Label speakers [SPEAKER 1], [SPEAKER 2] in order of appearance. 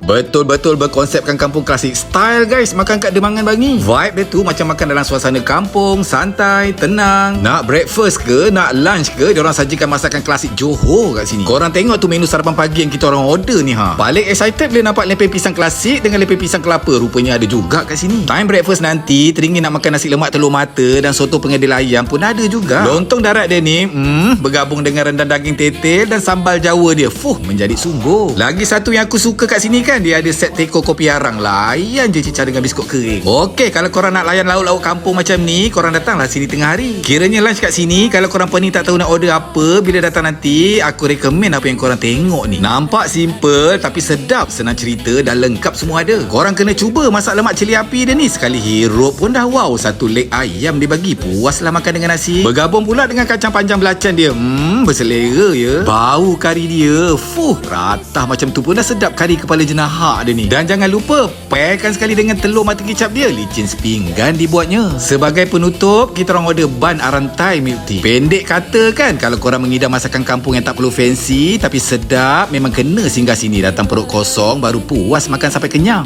[SPEAKER 1] Betul-betul berkonsepkan kampung klasik style guys. Makan kat Demangan Bangi. Vibe dia tu macam makan dalam suasana kampung, santai, tenang. Nak breakfast ke, nak lunch ke, diorang sajikan masakan klasik Johor kat sini. Korang tengok tu menu sarapan pagi yang kita orang order ni ha. Paling excited bila nampak lepeh pisang klasik dengan lepeh pisang kelapa. Rupanya ada juga kat sini. Time breakfast nanti teringin nak makan nasi lemak telur mata dan soto pengadil ayam pun ada juga. Lontong darat dia ni bergabung dengan rendang daging tetel dan sambal Jawa dia. Menjadi sungguh. Lagi satu yang aku suka kat sini kan, dia ada set teko kopi arang. Layan je cicah dengan biskut kering. Okey, kalau korang nak layan lauk-lauk kampung macam ni, korang datanglah sini tengah hari. Kiranya lunch kat sini, kalau korang pening tak tahu nak order apa, bila datang nanti, aku recommend apa yang korang tengok ni. Nampak simple tapi sedap, senang cerita dan lengkap semua ada. Korang kena cuba masak lemak cili api dia ni. Sekali hirup pun dah wow. Satu leg ayam dia bagi, puaslah makan dengan nasi. Bergabung pula dengan kacang panjang belacan dia. Berselera ya. Bau kari dia, ratah macam tu pun dah sedap kari kepala jenahak dia ni. Dan jangan lupa pairkan sekali dengan telur mata kicap dia. Licin sepinggan dibuatnya. Sebagai penutup, kita orang order ban arantai milk tea. Pendek kata kan, kalau korang mengidam masakan kampung yang tak perlu fancy tapi sedap, memang kena singgah sini. Datang perut kosong baru puas makan sampai kenyang.